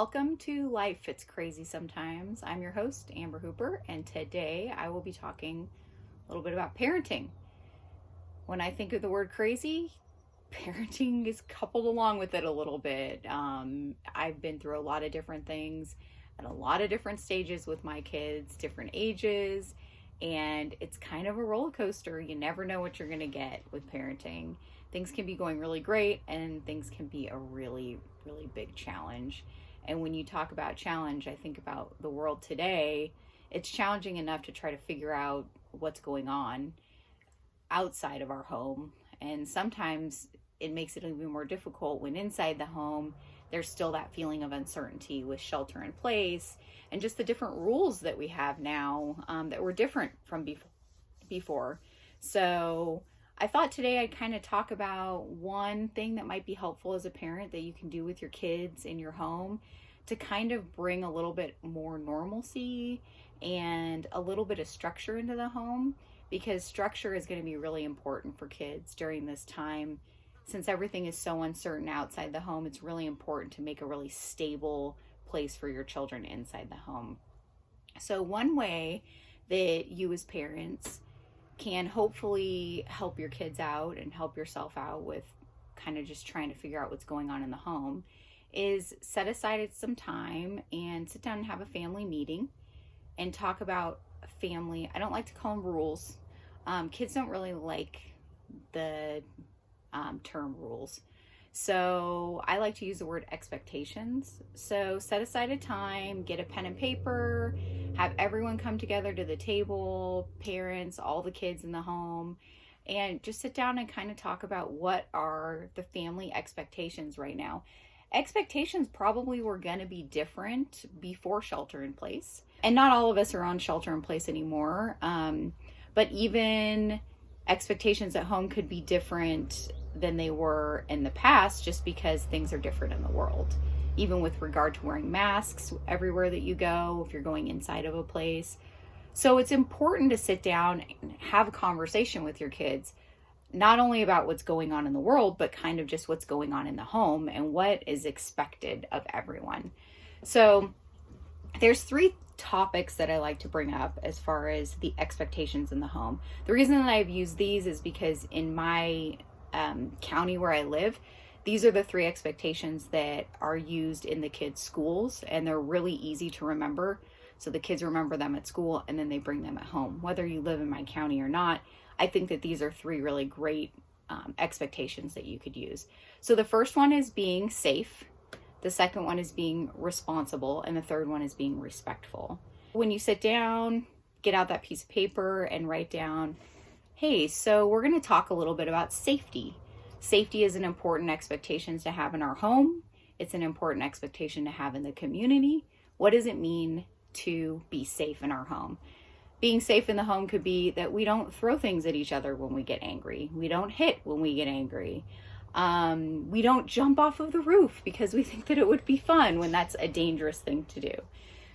Welcome to Life It's Crazy Sometimes. I'm your host, Amber Hooper, and today I will be talking a little bit about parenting. When I think of the word crazy, parenting is coupled along with it a little bit. I've been through a lot of different things at a lot of different stages with my kids, different ages, and it's kind of a roller coaster. You never know what you're going to get with parenting. Things can be going really great, and things can be a really, really big challenge. And when you talk about challenge, I think about the world today. It's challenging enough to try to figure out what's going on outside of our home. And sometimes it makes it even more difficult when inside the home, there's still that feeling of uncertainty with shelter in place and just the different rules that we have now that were different from before. So I thought today I'd kind of talk about one thing that might be helpful as a parent that you can do with your kids in your home to kind of bring a little bit more normalcy and a little bit of structure into the home, because structure is going to be really important for kids during this time. Since everything is so uncertain outside the home, it's really important to make a really stable place for your children inside the home. So one way that you as parents can hopefully help your kids out and help yourself out with kind of just trying to figure out what's going on in the home is set aside some time and sit down and have a family meeting and talk about family. I don't like to call them rules. Kids don't really like the term rules. So I like to use the word expectations. So set aside a time, get a pen and paper, have everyone come together to the table, parents, all the kids in the home, and just sit down and kind of talk about what are the family expectations right now. Expectations probably were going to be different before shelter in place. And not all of us are on shelter in place anymore. But even expectations at home could be different than they were in the past, just because things are different in the world, even with regard to wearing masks everywhere that you go, if you're going inside of a place. So it's important to sit down and have a conversation with your kids, not only about what's going on in the world, but kind of just what's going on in the home and what is expected of everyone. So there's three topics that I like to bring up as far as the expectations in the home. The reason that I've used these is because in my county where I live, these are the three expectations that are used in the kids' schools, and they're really easy to remember. So the kids remember them at school and then they bring them at home. Whether you live in my county or not, I think that these are three really great expectations that you could use. So the first one is being safe. The second one is being responsible, and the third one is being respectful. When you sit down, get out that piece of paper and write down, hey, so we're going to talk a little bit about safety. Safety is an important expectation to have in our home. It's an important expectation to have in the community. What does it mean to be safe in our home? Being safe in the home could be that we don't throw things at each other when we get angry. We don't hit when we get angry. We don't jump off of the roof because we think that it would be fun when that's a dangerous thing to do.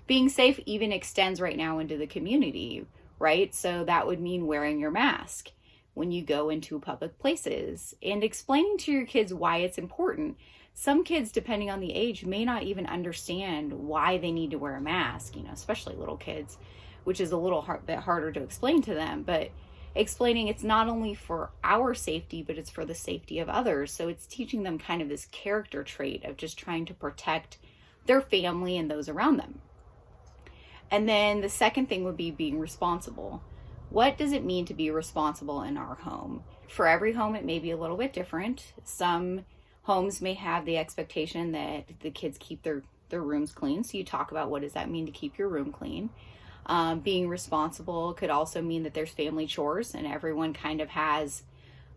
Being safe even extends right now into the community, right? So that would mean wearing your mask when you go into public places and explaining to your kids why it's important. Some kids, depending on the age, may not even understand why they need to wear a mask, especially little kids, which is a little bit harder to explain to them. But explaining it's not only for our safety, but it's for the safety of others. So it's teaching them kind of this character trait of just trying to protect their family and those around them. And then the second thing would be being responsible. What does it mean to be responsible in our home? For every home, it may be a little bit different. Some homes may have the expectation that the kids keep their rooms clean. So you talk about what does that mean to keep your room clean. Being responsible could also mean that there's family chores and everyone kind of has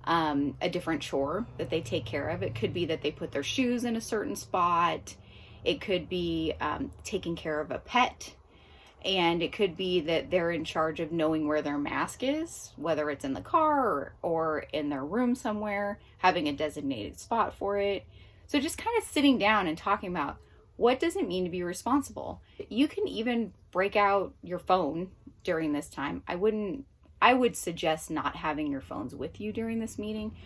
a different chore that they take care of. It could be that they put their shoes in a certain spot. It could be taking care of a pet. And it could be that they're in charge of knowing where their mask is, whether it's in the car or in their room somewhere, having a designated spot for it. So just kind of sitting down and talking about what does it mean to be responsible. You can even break out your phone during this time. I would suggest not having your phones with you during this meeting.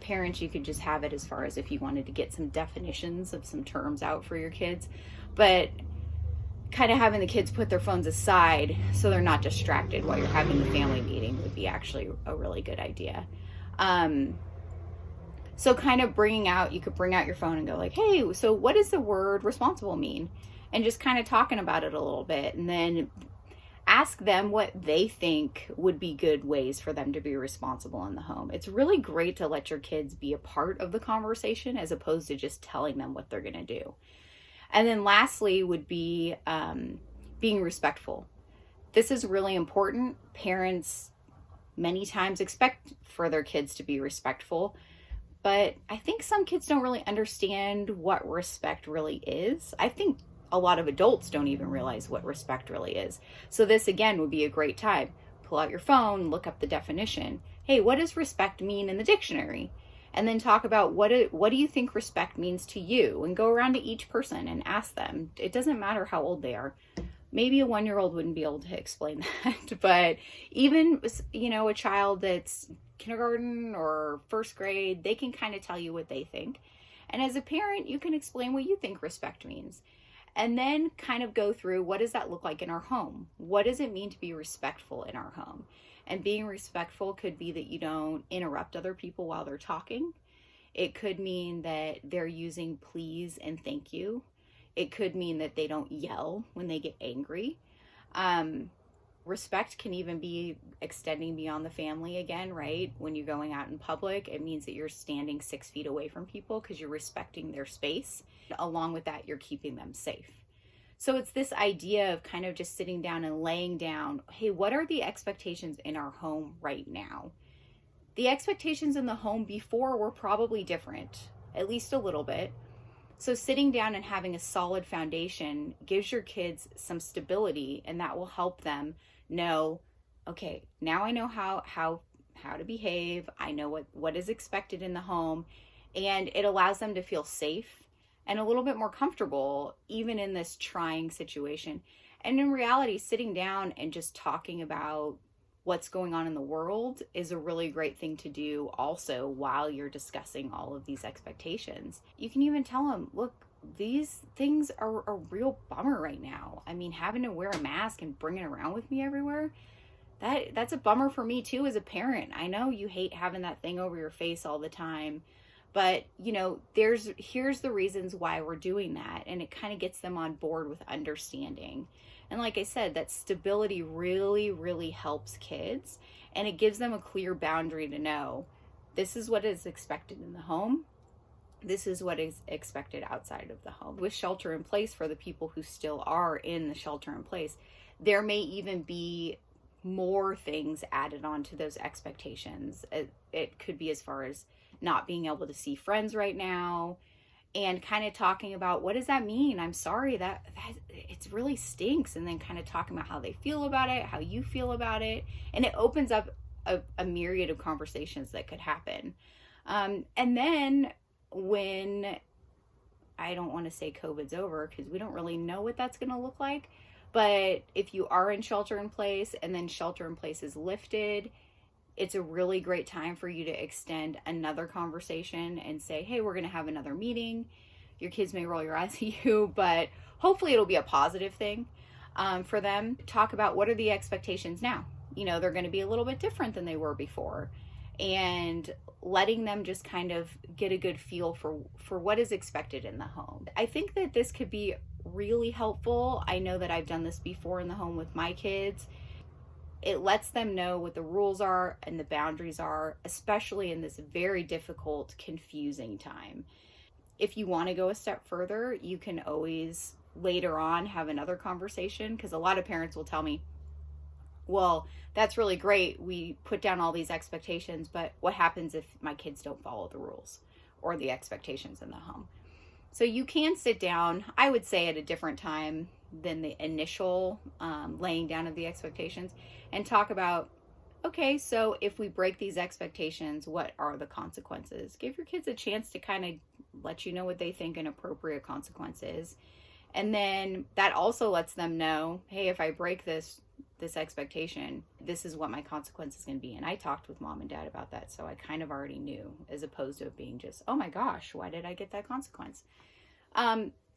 Parents, you could just have it as far as if you wanted to get some definitions of some terms out for your kids. but kind of having the kids put their phones aside so they're not distracted while you're having the family meeting would be actually a really good idea. So kind of you could bring out your phone and go like, hey, so what does the word responsible mean? And just kind of talking about it a little bit, and then ask them what they think would be good ways for them to be responsible in the home. It's really great to let your kids be a part of the conversation as opposed to just telling them what they're going to do. And then lastly would be being respectful. This is really important. Parents many times expect for their kids to be respectful, but I think some kids don't really understand what respect really is. I think a lot of adults don't even realize what respect really is. So this again would be a great time. Pull out your phone, look up the definition. Hey, what does respect mean in the dictionary? And then talk about what do you think respect means to you, and go around to each person and ask them. It doesn't matter how old they are. Maybe a 1-year-old wouldn't be able to explain that, but even, a child that's kindergarten or first grade, they can kind of tell you what they think. And as a parent, you can explain what you think respect means. And then kind of go through, what does that look like in our home? What does it mean to be respectful in our home? And being respectful could be that you don't interrupt other people while they're talking. It could mean that they're using please and thank you. It could mean that they don't yell when they get angry. Respect can even be extending beyond the family again, right? When you're going out in public, it means that you're standing 6 feet away from people because you're respecting their space. Along with that, you're keeping them safe. So it's this idea of kind of just sitting down and laying down, hey, what are the expectations in our home right now? The expectations in the home before were probably different, at least a little bit. So sitting down and having a solid foundation gives your kids some stability, and that will help them know, okay, now I know how to behave. I know what is expected in the home, and it allows them to feel safe and a little bit more comfortable even in this trying situation. And in reality, sitting down and just talking about what's going on in the world is a really great thing to do also while you're discussing all of these expectations. You can even tell them, look, these things are a real bummer right now. I mean, having to wear a mask and bring it around with me everywhere, that's a bummer for me too as a parent. I know you hate having that thing over your face all the time, but here's the reasons why we're doing that, and it kind of gets them on board with understanding. And like I said, that stability really, really helps kids, and it gives them a clear boundary to know this is what is expected in the home. This is what is expected outside of the home. With shelter in place, for the people who still are in the shelter in place, there may even be more things added on to those expectations. It could be as far as not being able to see friends right now, and kind of talking about, what does that mean? I'm sorry, that it really stinks. And then kind of talking about how they feel about it, how you feel about it. And it opens up a myriad of conversations that could happen. And then when, I don't want to say COVID's over because we don't really know what that's going to look like, but if you are in shelter in place and then shelter in place is lifted, it's a really great time for you to extend another conversation and say, hey, we're going to have another meeting. Your kids may roll your eyes at you, but hopefully it'll be a positive thing for them. Talk about, what are the expectations now? They're going to be a little bit different than they were before. And letting them just kind of get a good feel for what is expected in the home. I think that this could be really helpful. I know that I've done this before in the home with my kids. It lets them know what the rules are and the boundaries are, especially in this very difficult, confusing time. If you want to go a step further, you can always later on have another conversation, because a lot of parents will tell me, well, that's really great. We put down all these expectations, but what happens if my kids don't follow the rules or the expectations in the home? So you can sit down, I would say at a different time than the initial laying down of the expectations, and talk about, okay, so if we break these expectations, what are the consequences? Give your kids a chance to kind of let you know what they think an appropriate consequence is. And then that also lets them know, hey, if I break this expectation, this is what my consequence is going to be. And I talked with mom and dad about that, so I kind of already knew, as opposed to it being just, oh my gosh, why did I get that consequence?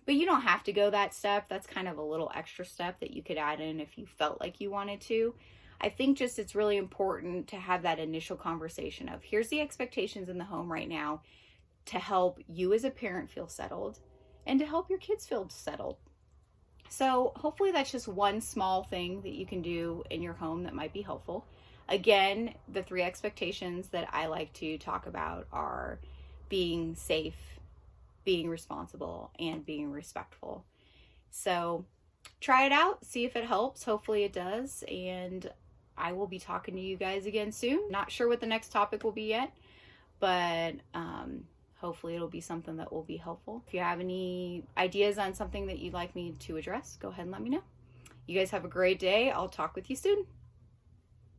But you don't have to go that step. That's kind of a little extra step that you could add in if you felt like you wanted to. I think just it's really important to have that initial conversation of here's the expectations in the home right now to help you as a parent feel settled and to help your kids feel settled. So hopefully that's just one small thing that you can do in your home that might be helpful. Again, the 3 expectations that I like to talk about are being safe, being responsible, and being respectful. So try it out, see if it helps. Hopefully it does. And I will be talking to you guys again soon. Not sure what the next topic will be yet, but hopefully it'll be something that will be helpful. If you have any ideas on something that you'd like me to address, go ahead and let me know. You guys have a great day. I'll talk with you soon.